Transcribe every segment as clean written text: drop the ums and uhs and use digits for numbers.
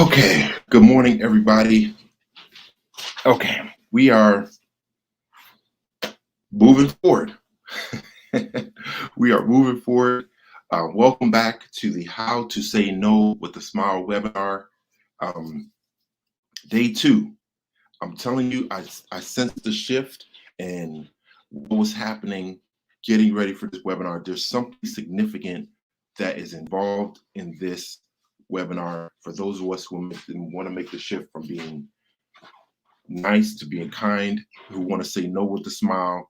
Okay, good morning, everybody. Okay, we are moving forward. We are moving forward. Welcome back to the How to Say No with a Smile webinar, um, day 2. I'm telling you, I sensed the shift and what was happening getting ready for this webinar. There's something significant that is involved in this webinar for those of us who want to make the shift from being nice to being kind, who want to say no with a smile.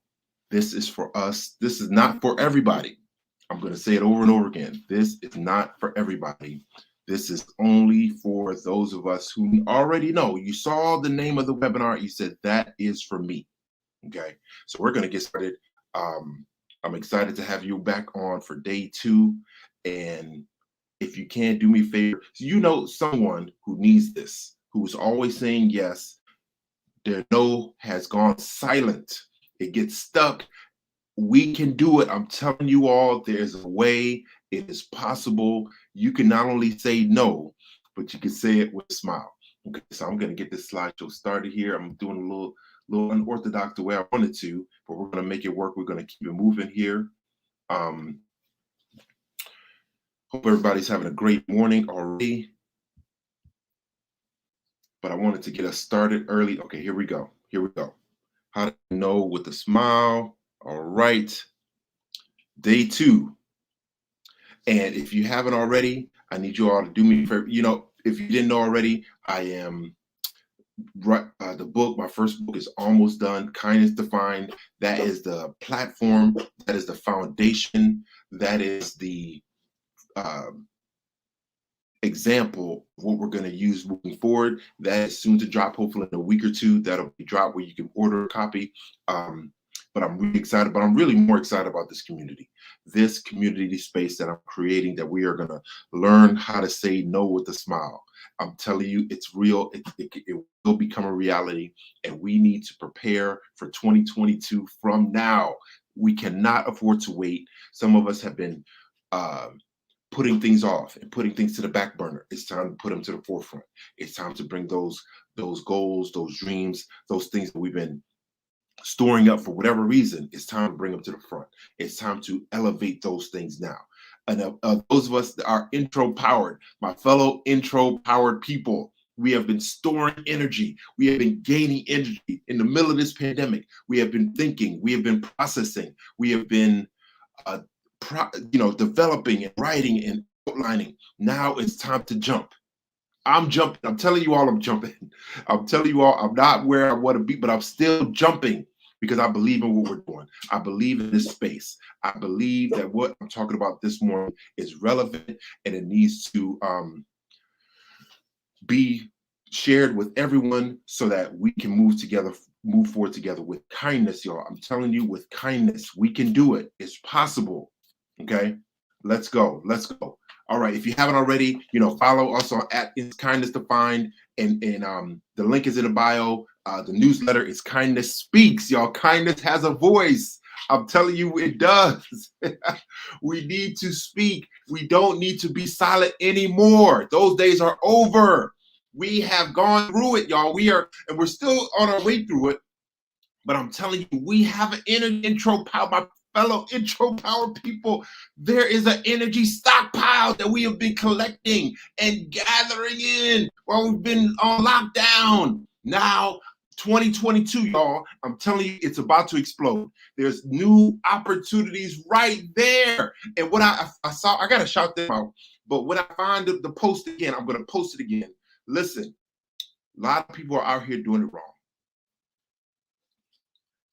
This is for us. This is not for everybody. I'm going to say it over and over again. This is not for everybody. This is only for those of us who already know. You saw the name of the webinar. You said, that is for me. Okay. So we're going to get started. I'm excited to have you back on for day 2. And if you can do me a favor, you know someone who needs this, who's always saying yes, their no has gone silent. It gets stuck. We can do it. I'm telling you all, there's a way. It is possible. You can not only say no, but you can say it with a smile. Okay, so I'm going to get this slideshow started here. I'm doing a little unorthodox the way I wanted to, but we're going to make it work. We're going to keep it moving here. Hope everybody's having a great morning already. But I wanted to get us started early. Okay, here we go. Here we go. How to know with a smile. All right. Day 2. And if you haven't already, I need you all to do me a favor. If you didn't know already, I am the book, my first book is almost done. Kindness Defined. That is the platform. That is the foundation. That is the example of what we're going to use moving forward. That is soon to drop, hopefully in a week or 2. That'll be dropped where you can order a copy. But I'm really excited, but I'm really more excited about this community space that I'm creating, that we are going to learn how to say no with a smile. I'm telling you, it's real. It will become a reality, and we need to prepare for 2022 from now. We cannot afford to wait. Some of us have been putting things off and putting things to the back burner. It's time to put them to the forefront. It's time to bring those goals, those dreams, those things that we've been storing up for whatever reason. It's time to bring them to the front. It's time to elevate those things now. And those of us that are intro powered, my fellow intro powered people, we have been storing energy. We have been gaining energy in the middle of this pandemic. We have been thinking. We have been processing. We have been developing and writing and outlining. Now it's time to jump. I'm jumping. I'm telling you all, I'm jumping. I'm telling you all, I'm not where I want to be, but I'm still jumping because I believe in what we're doing. I believe in this space. I believe that what I'm talking about this morning is relevant, and it needs to be shared with everyone so that we can move forward together with kindness, y'all. I'm telling you, with kindness, we can do it. It's possible. Okay, let's go. Let's go. All right. If you haven't already, follow us on @Kindness Defined, and the link is in the bio. The newsletter is Kindness Speaks, y'all. Kindness has a voice. I'm telling you, it does. We need to speak. We don't need to be silent anymore. Those days are over. We have gone through it, y'all. We're still on our way through it. But I'm telling you, we have an intro power, my fellow intro power people. There is an energy stockpile that we have been collecting and gathering in while we've been on lockdown. Now, 2022, y'all, I'm telling you, it's about to explode. There's new opportunities right there. And what I saw, I got to shout them out. But when I find the post again, I'm going to post it again. Listen, a lot of people are out here doing it wrong.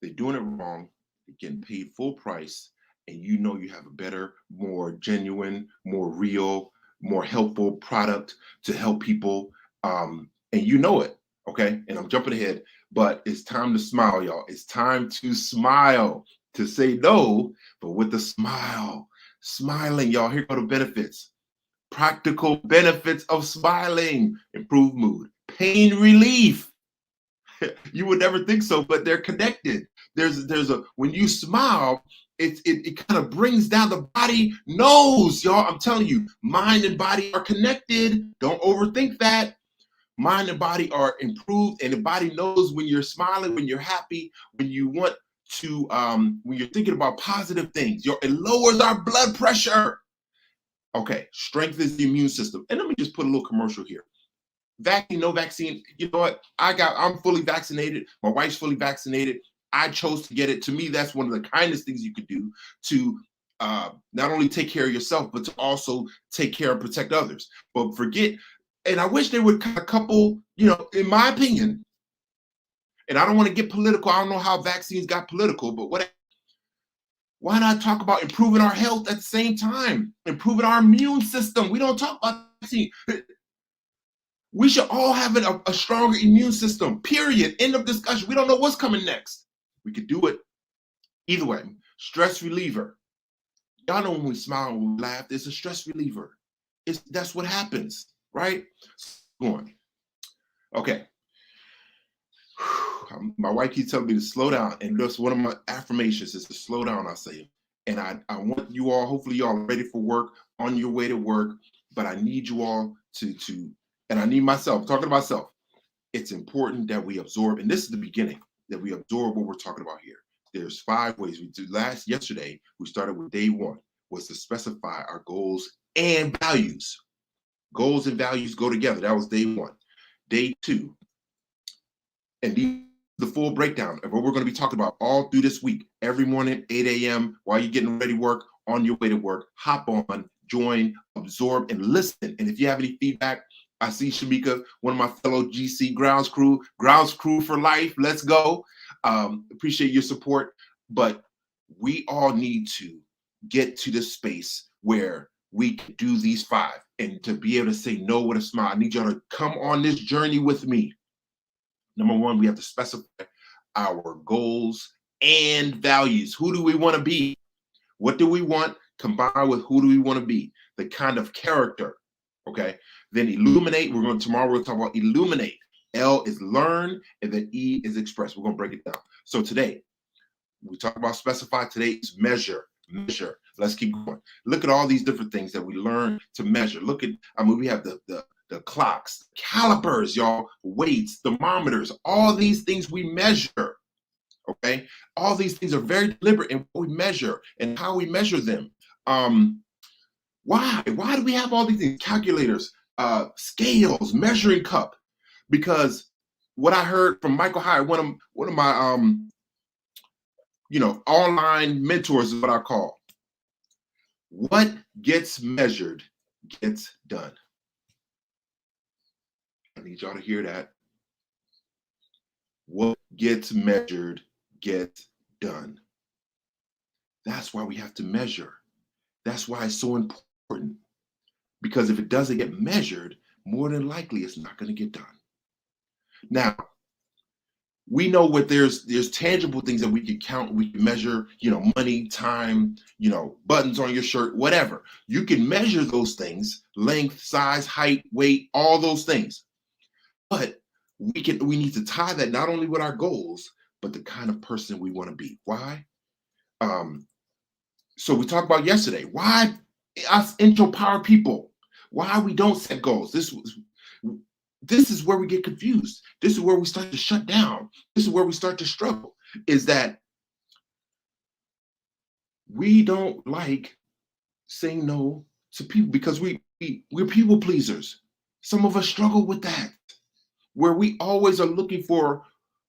They're doing it wrong. They're getting paid full price, and you have a better, more genuine, more real, more helpful product to help people, and you know it. Okay, and I'm jumping ahead, but it's time to smile, y'all. It's time to smile, to say no, but with a smile. Smiling, y'all. Here go the benefits. Practical benefits of smiling: improved mood, pain relief. You would never think so, but they're connected. When you smile, it kind of brings down the body knows, y'all. I'm telling you, mind and body are connected. Don't overthink that. mind and body are improved, and the body knows when you're smiling, when you're happy, when you want to, when you're thinking about positive things. It lowers our blood pressure. Okay, strengthens the immune system. And let me just put a little commercial here. Vaccine, no vaccine. You know what? I'm fully vaccinated. My wife's fully vaccinated. I chose to get it. To me, that's one of the kindest things you could do to not only take care of yourself, but to also take care and protect others. But forget, and I wish they would kind of couple, in my opinion, and I don't want to get political. I don't know how vaccines got political, but why not talk about improving our health at the same time, improving our immune system? We don't talk about vaccine. We should all have a stronger immune system, period. End of discussion. We don't know what's coming next. We could do it either way. Stress reliever. Y'all know when we smile and we laugh, it's a stress reliever. That's what happens, right? Go on. Okay. My wife keeps telling me to slow down, and that's one of my affirmations is to slow down, I say. And I want you all, hopefully y'all are ready for work, on your way to work, but I need you all to, and I need myself, talking to myself, it's important that we absorb, and this is the beginning, that we absorb what we're talking about here. There's 5 ways we do. Yesterday, we started with day 1, was to specify our goals and values. Goals and values go together. That was day 1. Day 2, and the full breakdown of what we're going to be talking about all through this week. Every morning, 8 a.m., while you're getting ready to work, on your way to work, hop on, join, absorb, and listen. And if you have any feedback, I see Shamika, one of my fellow GC grounds crew for life. Let's go. Appreciate your support. But we all need to get to this space where we can do these 5 and to be able to say no with a smile. I need y'all to come on this journey with me. Number 1, we have to specify our goals and values. Who do we want to be? What do we want combined with who do we want to be? The kind of character, okay? Then illuminate. Tomorrow we'll talk about illuminate. L is learn, and then E is express. We're going to break it down. So today, we talk about specify. Today is measure. Measure. Let's keep going. Look at all these different things that we learn to measure. We have the clocks, calipers, y'all, weights, thermometers, all these things we measure. Okay, all these things are very deliberate in what we measure and how we measure them. Why do we have all these things? Calculators, scales, measuring cup? Because what I heard from Michael Hyatt, one of my online mentors is what I call. What gets measured gets done. I need y'all to hear that. What gets measured gets done. That's why we have to measure. That's why it's so important. Because if it doesn't get measured, more than likely it's not going to get done. Now, we know what there's tangible things that we can count, we can measure, money, time, buttons on your shirt, whatever. You can measure those things, length, size, height, weight, all those things. But we need to tie that not only with our goals, but the kind of person we want to be. Why? So we talked about yesterday, why us intro-power people, why we don't set goals. This is where we get confused. This is where we start to shut down. This is where we start to struggle, is that we don't like saying no to people because we're people pleasers. Some of us struggle with that, where we always are looking for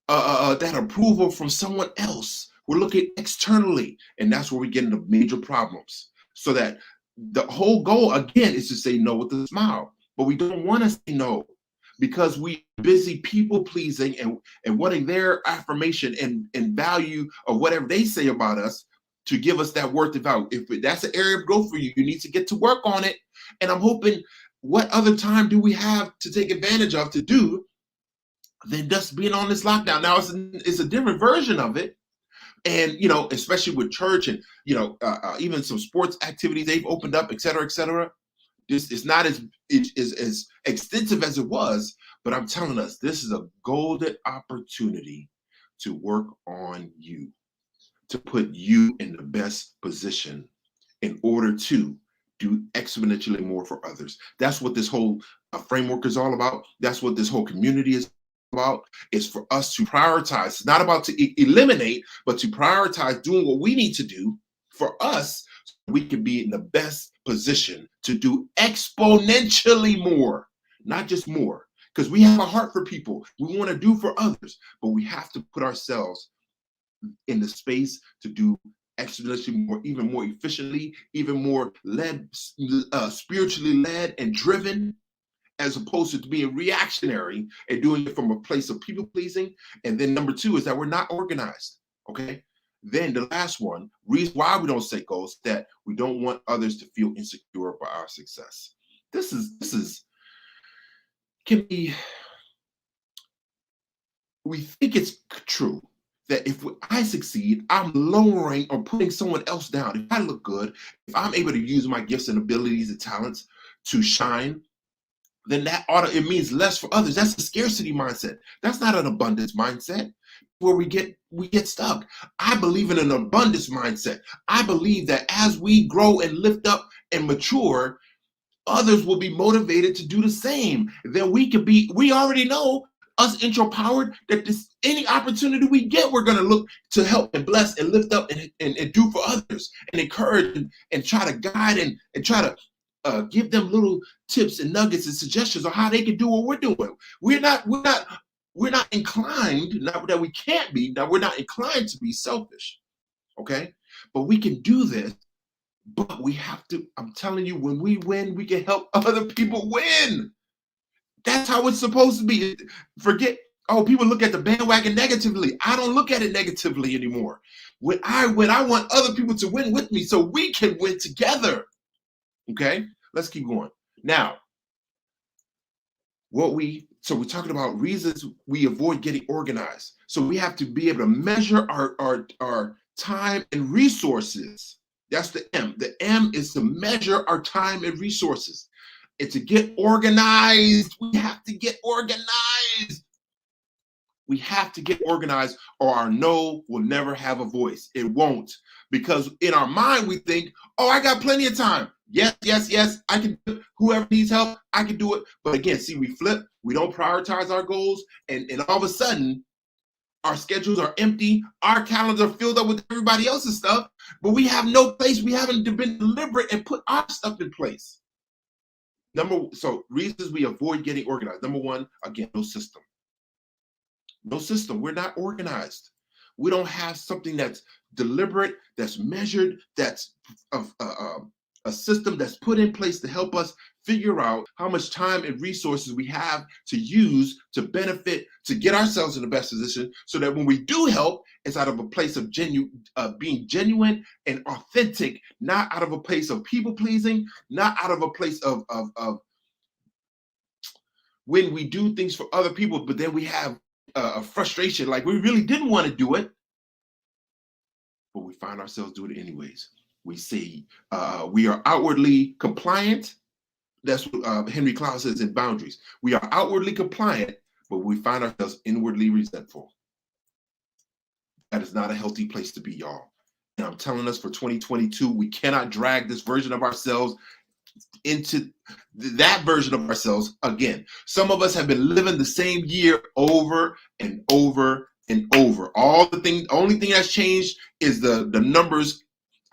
that approval from someone else. We're looking externally, and that's where we get into major problems. So that the whole goal, again, is to say no with a smile. But we don't want to say no because we're busy people pleasing and wanting their affirmation and value of whatever they say about us to give us that worth of value. If that's an area of growth for you, you need to get to work on it. And I'm hoping, what other time do we have to take advantage of to do than just being on this lockdown? Now it's a different version of it. And, especially with church and, even some sports activities, they've opened up, et cetera, et cetera. This is not as extensive as it was, but I'm telling us, this is a golden opportunity to work on you, to put you in the best position in order to do exponentially more for others. That's what this whole framework is all about. That's what this whole community is about. Is for us to prioritize. It's not about to eliminate, but to prioritize doing what we need to do for us, so we can be in the best position to do exponentially more, not just more. Because we have a heart for people. We want to do for others, but we have to put ourselves in the space to do exponentially more, even more efficiently, even more led, spiritually led and driven, as opposed to being reactionary and doing it from a place of people pleasing. And then number two is that we're not organized. Okay. Then the last one, reason why we don't set goals, that we don't want others to feel insecure by our success. This is can be, we think it's true that if I succeed, I'm lowering or putting someone else down. If I look good, if I'm able to use my gifts and abilities and talents to shine, then it means less for others. That's a scarcity mindset. That's not an abundance mindset where we get stuck. I believe in an abundance mindset. I believe that as we grow and lift up and mature, others will be motivated to do the same. Then we already know, us intro powered, that this any opportunity we get, we're gonna look to help and bless and lift up and do for others and encourage and try to guide and try to give them little tips and nuggets and suggestions on how they can do what we're doing. We're not inclined, not that we can't be, now we're not inclined to be selfish, okay? But we can do this, but we have to, I'm telling you, when we win, we can help other people win. That's how it's supposed to be. Forget, oh, people look at the bandwagon negatively. I don't look at it negatively anymore. When I win, I want other people to win with me so we can win together. Okay, let's keep going. Now, we're talking about reasons we avoid getting organized. So we have to be able to measure our time and resources. That's the M. The M is to measure our time and resources. And to get organized, we have to get organized. We have to get organized, or our no will never have a voice. It won't. Because in our mind, we think, oh, I got plenty of time. Yes, yes, yes, I can do it. Whoever needs help, I can do it. But again, see, we flip, we don't prioritize our goals, and all of a sudden, our schedules are empty, our calendars are filled up with everybody else's stuff, but we have no place, we haven't been deliberate and put our stuff in place. So reasons we avoid getting organized. Number one, again, no system. No system. We're not organized. We don't have something that's deliberate, that's measured, that's a system that's put in place to help us figure out how much time and resources we have to use to benefit, to get ourselves in the best position, so that when we do help, it's out of a place of being genuine and authentic, not out of a place of people pleasing, not out of a place of when we do things for other people, but then we have a frustration, like we really didn't want to do it, but we find ourselves doing it anyways. We say we are outwardly compliant. That's what Henry Cloud says in Boundaries. We are outwardly compliant, but we find ourselves inwardly resentful. That is not a healthy place to be, y'all. And I'm telling us, for 2022, we cannot drag this version of ourselves into that version of ourselves again. Some of us have been living the same year over and over and over. Only thing that's changed is the numbers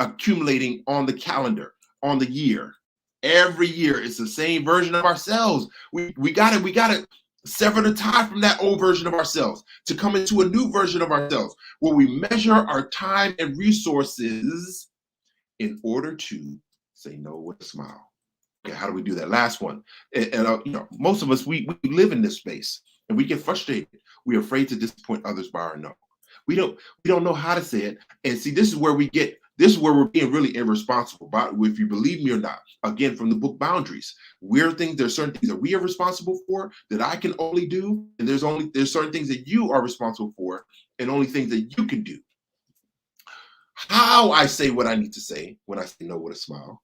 accumulating on the calendar, on the year. Every year it's the same version of ourselves. We gotta sever the tie from that old version of ourselves to come into a new version of ourselves, where we measure our time and resources in order to say no with a smile. Okay, how do we do that? Last one. Most of us, we live in this space and we get frustrated. We're afraid to disappoint others by our no. We don't know how to say it. And see, this is where we're being really irresponsible about it, if you believe me or not. Again, from the book Boundaries, there's certain things that we are responsible for that I can only do, and there's certain things that you are responsible for, and only things that you can do. How I say what I need to say when I say no with a smile,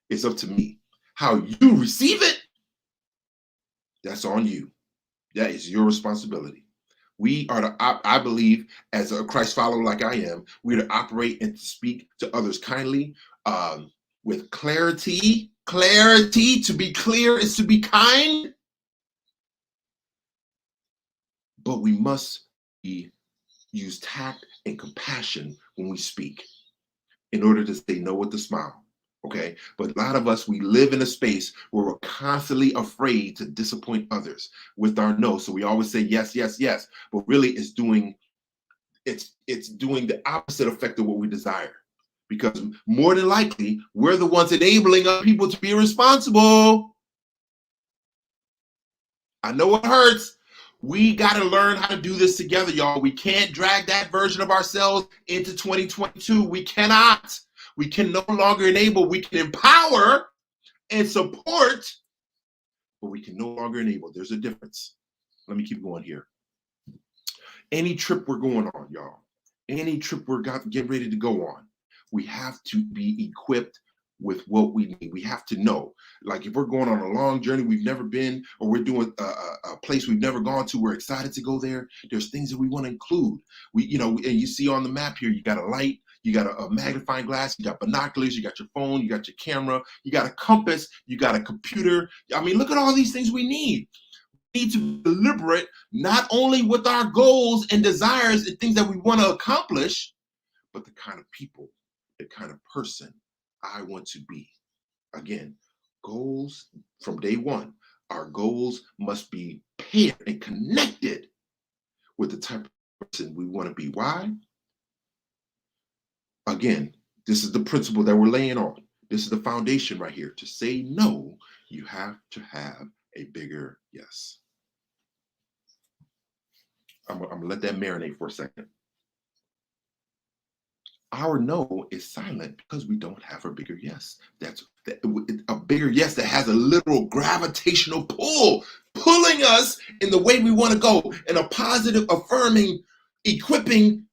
it's up to me. How you receive it, that's on you. That is your responsibility. We are I believe, as a Christ follower like I am, we are to operate and to speak to others kindly, with clarity. Clarity, to be clear, is to be kind, but we must use tact and compassion when we speak in order to say no with a smile. Okay. But a lot of us, we live in a space where we're constantly afraid to disappoint others with our no. So we always say yes, yes, yes. But really it's doing the opposite effect of what we desire. Because more than likely, we're the ones enabling other people to be responsible. I know it hurts. We got to learn how to do this together, y'all. We can't drag that version of ourselves into 2022. We cannot. We can no longer enable. We can empower and support, but we can no longer enable. There's a difference. Let me keep going here. Any trip we're going on, y'all, any trip we're getting ready to go on, we have to be equipped with what we need. We have to know, like if we're going on a long journey we've never been, or we're doing a place we've never gone to, we're excited to go there. There's things that we want to include. And you see on the map here, you got a light, you got a magnifying glass, you got binoculars, you got your phone, you got your camera, you got a compass, you got a computer. I mean, look at all these things we need. We need to be deliberate, not only with our goals and desires and things that we want to accomplish, but the kind of people, the kind of person I want to be. Again, goals from day one. Our goals must be paired and connected with the type of person we want to be. Why? Again, this is the principle that we're laying on. This is the foundation right here. To say no, you have to have a bigger yes. I'm going to let that marinate for a second. Our no is silent because we don't have a bigger yes. That's a bigger yes that has a literal gravitational pull, pulling us in the way we want to go, in a positive, affirming, equipping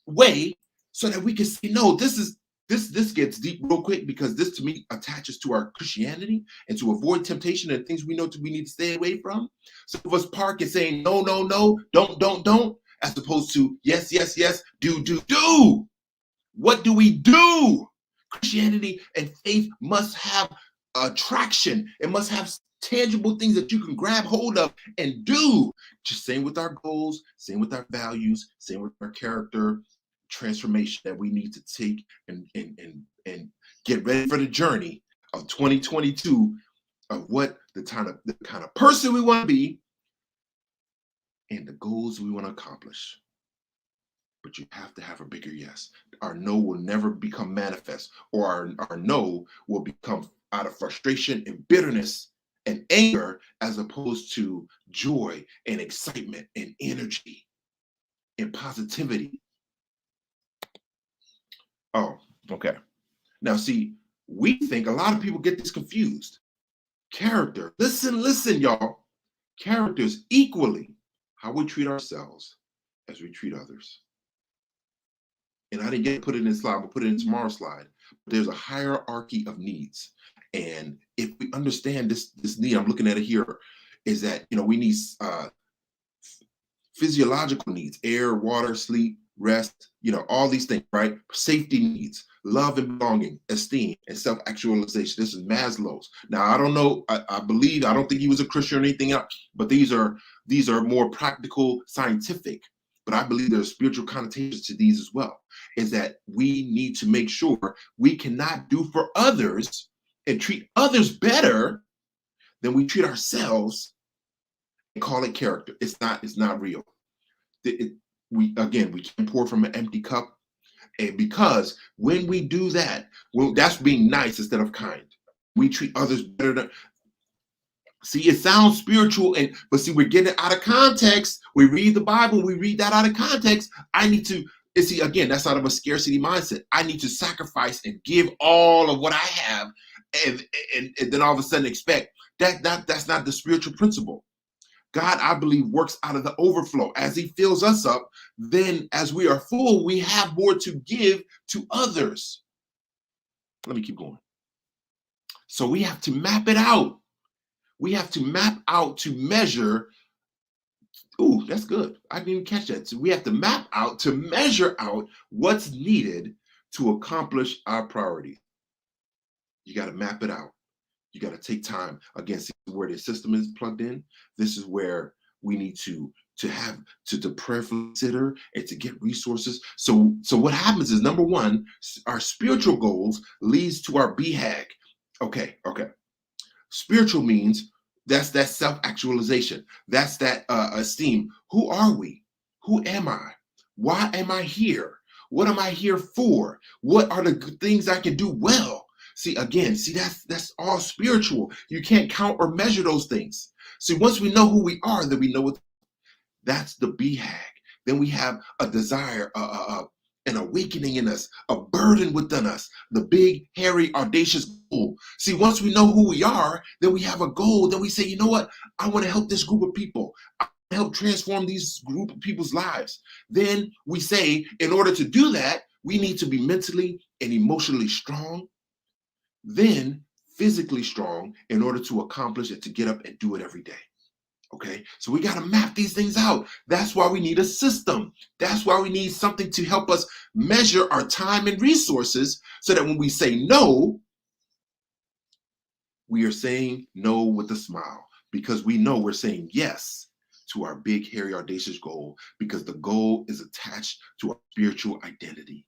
way, so that we can say no. This gets deep real quick, because this to me attaches to our Christianity, and to avoid temptation and things we know we need to stay away from. Some of us park and saying no, no, no, don't, as opposed to yes, yes, yes, do. What do we do? Christianity and faith must have attraction. It must have tangible things that you can grab hold of and do. Just same with our goals, same with our values, same with our character transformation that we need to take and get ready for the journey of 2022, of what the kind of person we want to be and the goals we want to accomplish. But you have to have a bigger yes. Our no will never become manifest, or our no will become out of frustration and bitterness and anger, as opposed to joy and excitement and energy and positivity. Oh, okay. Now, see, we think a lot of people get this confused. Character, listen, y'all. Character is equally how we treat ourselves as we treat others. And I didn't get to put it in this slide, but put it in tomorrow's slide. There's a hierarchy of needs. And if we understand this need, I'm looking at it here, is that we need physiological needs: air, water, sleep, rest, all these things, right? Safety needs, love and belonging, esteem, and self-actualization. This is Maslow's. Now, I don't know, I don't think he was a Christian or anything else, but these are more practical, scientific. But I believe there's spiritual connotations to these as well, is that we need to make sure we cannot do for others and treat others better than we treat ourselves and call it character. It's not real. We can't pour from an empty cup. And because when we do that, that's being nice instead of kind. We treat others better than. See, it sounds spiritual, but see, we're getting it out of context. We read the Bible, we read that out of context. See, again, that's out of a scarcity mindset. I need to sacrifice and give all of what I have, and then all of a sudden expect that's not the spiritual principle. God, I believe, works out of the overflow. As he fills us up, then as we are full, we have more to give to others. Let me keep going. So we have to map it out. We have to map out to measure. Ooh, that's good. I didn't even catch that. So we have to map out to measure out what's needed to accomplish our priorities. You got to map it out. You got to take time. Again, see where the system is plugged in. This is where we need to have to prayerfully consider and to get resources. So what happens is, number one, our spiritual goals leads to our BHAG. Okay. Spiritual means that's that self-actualization. That's that esteem. Who are we? Who am I? Why am I here? What am I here for? What are the good things I can do well? See, again, see, that's all spiritual. You can't count or measure those things. See, once we know who we are, then we know what that's the BHAG. Then we have a desire, an awakening in us, a burden within us, the big, hairy, audacious goal. See, once we know who we are, then we have a goal. Then we say, you know what? I want to help this group of people. I want to help transform these group of people's lives. Then we say, in order to do that, we need to be mentally and emotionally strong, then physically strong in order to accomplish it, to get up and do it every day. Okay, so we got to map these things out. That's why we need a system. That's why we need something to help us measure our time and resources so that when we say no, we are saying no with a smile, because we know we're saying yes to our big, hairy, audacious goal, because the goal is attached to our spiritual identity.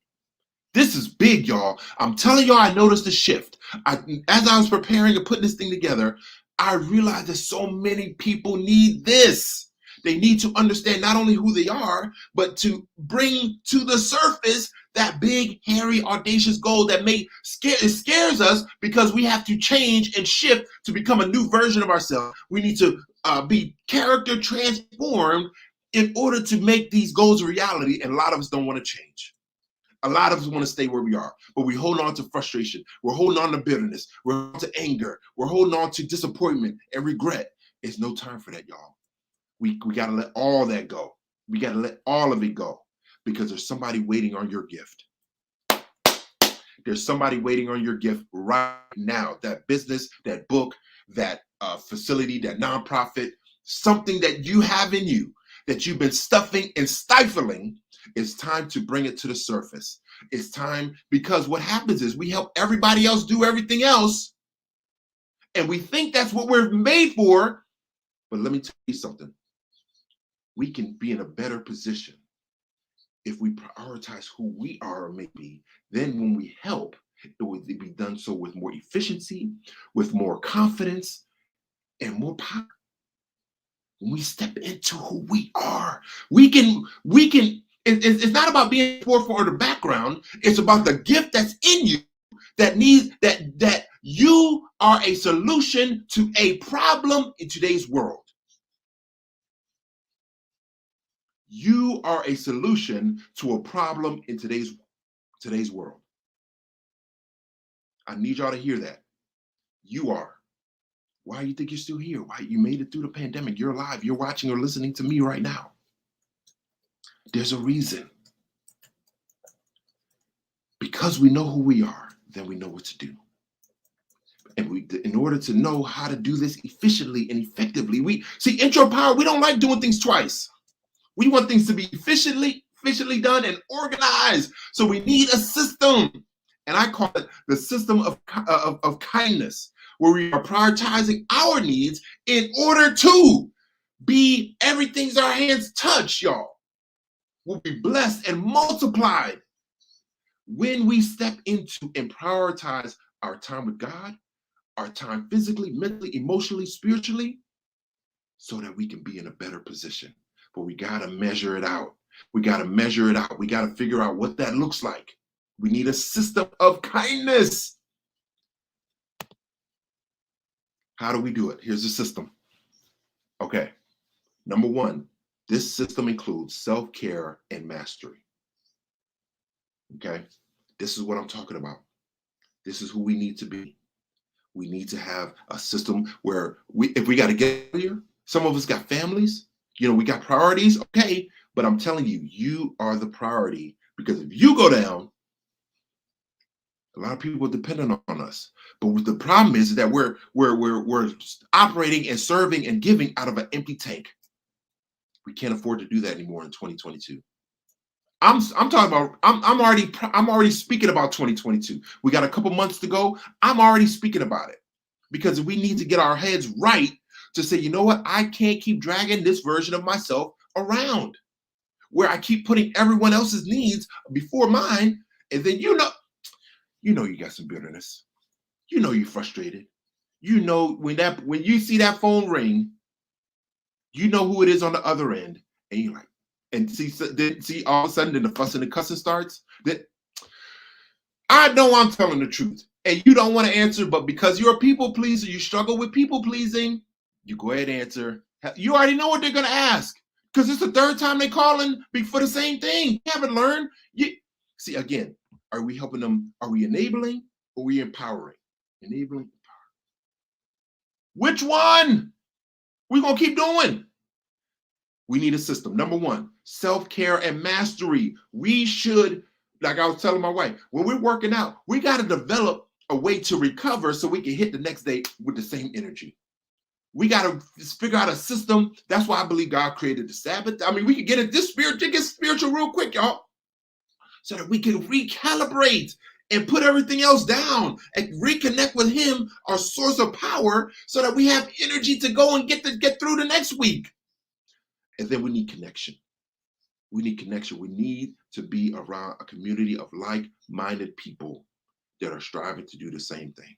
This is big, y'all. I'm telling y'all, I noticed a shift. As I was preparing and putting this thing together, I realized that so many people need this. They need to understand not only who they are, but to bring to the surface that big, hairy, audacious goal that scares us, because we have to change and shift to become a new version of ourselves. We need to be character transformed in order to make these goals a reality, and a lot of us don't want to change. A lot of us want to stay where we are, but we hold on to frustration. We're holding on to bitterness. We're holding on to anger. We're holding on to disappointment and regret. It's no time for that, y'all. We got to let all that go. We got to let all of it go, because there's somebody waiting on your gift. There's somebody waiting on your gift right now. That business, that book, that facility, that nonprofit, something that you have in you that you've been stuffing and stifling. It's time to bring it to the surface. It's time, because what happens is we help everybody else do everything else, and we think that's what we're made for. But let me tell you something. We can be in a better position if we prioritize who we are, or maybe. Then when we help, it will be done so with more efficiency, with more confidence, and more power. When we step into who we are, we can it's not about being forefront or the background. It's about the gift that's in you that needs that you are a solution to a problem in today's world. You are a solution to a problem in today's world. I need y'all to hear that. You are. Why do you think you're still here? Why you made it through the pandemic? You're alive. You're watching or listening to me right now. There's a reason. Because we know who we are, then we know what to do. And in order to know how to do this efficiently and effectively, we see intro power. We don't like doing things twice. We want things to be efficiently done and organized. So we need a system, and I call it the system of kindness, where we are prioritizing our needs in order to be everything's our hands touch, y'all. Will be blessed and multiplied when we step into and prioritize our time with God, our time physically, mentally, emotionally, spiritually, so that we can be in a better position. But we got to measure it out. We got to measure it out. We got to figure out what that looks like. We need a system of kindness. How do we do it? Here's the system. Okay. Number one, this system includes self-care and mastery. Okay. This is what I'm talking about. This is who we need to be. We need to have a system where if we got to get here, some of us got families, we got priorities. Okay. But I'm telling you, you are the priority, because if you go down, a lot of people are dependent on us. But the problem is that we're operating and serving and giving out of an empty tank. We can't afford to do that anymore in 2022. I'm talking about I'm already speaking about 2022. We got a couple months to go. I'm already speaking about it because we need to get our heads right to say, you know what? I can't keep dragging this version of myself around where I keep putting everyone else's needs before mine, and then you got some bitterness. You know you're frustrated. You know when you see that phone ring, you know who it is on the other end, and you're like, and see all of a sudden then the fussing and cussing starts. That I know I'm telling the truth, and you don't want to answer, but because you're a people pleaser, you struggle with people pleasing. You go ahead and answer. You already know what they're gonna ask because it's the third time they calling for the same thing. You haven't learned. You see again. Are we helping them? Are we enabling or are we empowering? Enabling. Which one? We're gonna keep doing. We need a system. Number one, self-care and mastery. We should, like I was telling my wife, when we're working out, we got to develop a way to recover so we can hit the next day with the same energy. We got to figure out a system. That's why I believe God created the Sabbath. I mean, we can get it this spiritual, get spiritual real quick, y'all, so that we can recalibrate and put everything else down and reconnect with Him, our source of power, so that we have energy to go and get through the next week. And then we need connection. We need connection. We need to be around a community of like-minded people that are striving to do the same thing.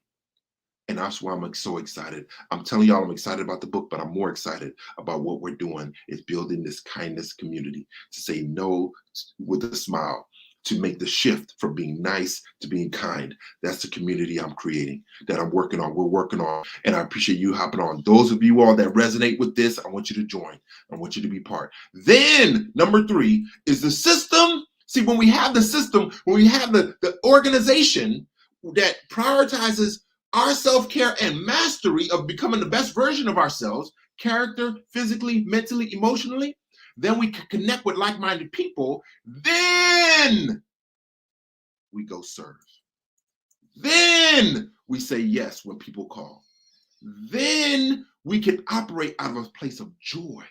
And that's why I'm so excited. I'm telling y'all I'm excited about the book, but I'm more excited about what we're doing is building this kindness community to say no with a smile, to make the shift from being nice to being kind. That's the community I'm creating, that I'm working on, we're working on, and I appreciate you hopping on. Those of you all that resonate with this, I want you to join. I want you to be part. Then, number 3 is the system. See, when we have the system, when we have the organization that prioritizes our self-care and mastery of becoming the best version of ourselves, character, physically, mentally, emotionally, then we can connect with like-minded people. Then we go serve. Then we say yes when people call. Then we can operate out of a place of joy.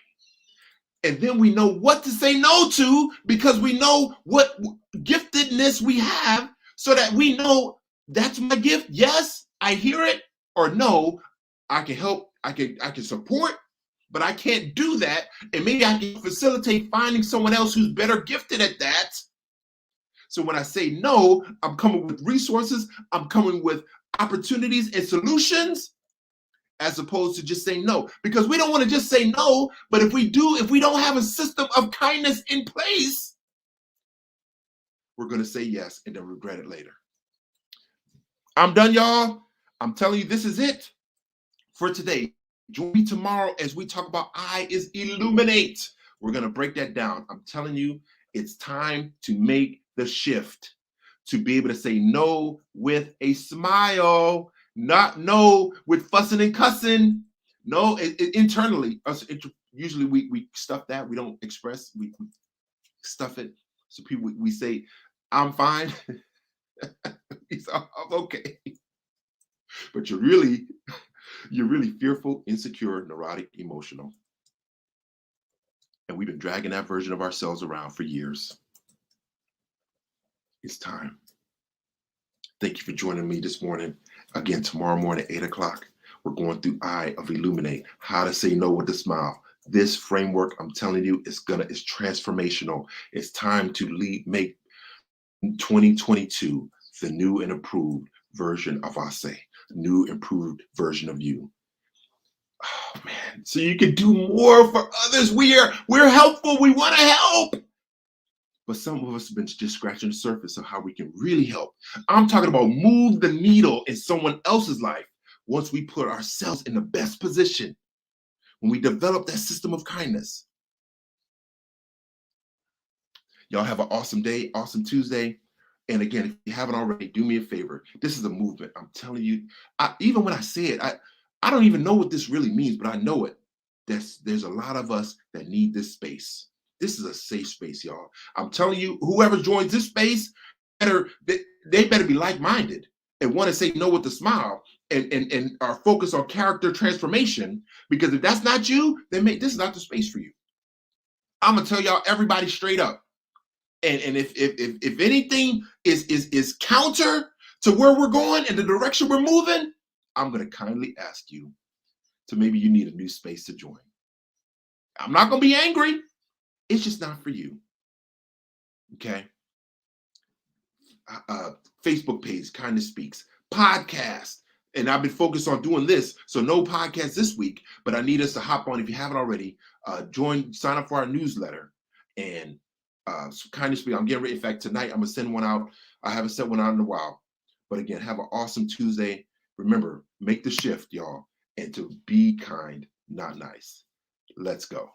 And then we know what to say no to because we know what giftedness we have so that we know that's my gift. Yes, I hear it, or no, I can help, I can support, but I can't do that. And maybe I can facilitate finding someone else who's better gifted at that. So when I say no, I'm coming with resources, I'm coming with opportunities and solutions as opposed to just saying no. Because we don't want to just say no, but if we don't have a system of kindness in place, we're going to say yes and then regret it later. I'm done, y'all. I'm telling you, this is it for today. Join me tomorrow as we talk about I is illuminate. We're going to break that down. I'm telling you, it's time to make the shift, to be able to say no with a smile, not no with fussing and cussing. No, internally, usually we stuff that. We don't express, we stuff it. So people, we say, I'm fine. I'm okay. But you're really fearful, insecure, neurotic, emotional. And we've been dragging that version of ourselves around for years. It's time. Thank you for joining me this morning. Again, tomorrow morning, 8 o'clock, we're going through I of Illuminate, how to say no with a smile. This framework, I'm telling you, is transformational. It's time to make 2022 the new and improved version of Ase, new improved version of you. Oh man, so you can do more for others. We're helpful. We want to help. But some of us have been just scratching the surface of how we can really help. I'm talking about move the needle in someone else's life once we put ourselves in the best position, when we develop that system of kindness. Y'all have an awesome day, awesome Tuesday. And again, if you haven't already, do me a favor. This is a movement. I'm telling you, even when I say it, I don't even know what this really means, but I know it. There's a lot of us that need this space. This is a safe space, y'all. I'm telling you, whoever joins this space, they better be like-minded and want to say no with a smile and are focused on character transformation. Because if that's not you, then this is not the space for you. I'm gonna tell y'all, everybody straight up. And if anything is counter to where we're going and the direction we're moving, I'm going to kindly ask you to maybe you need a new space to join. I'm not going to be angry. It's just not for you. Okay. uh, Facebook page, Kindness Speaks, podcast. And I've been focused on doing this. So no podcast this week, but I need us to hop on. If you haven't already, sign up for our newsletter. And Kindness Speaks, I'm getting ready. In fact, tonight I'm going to send one out. I haven't sent one out in a while. But again, have an awesome Tuesday. Remember, make the shift, y'all, and to be kind, not nice. Let's go.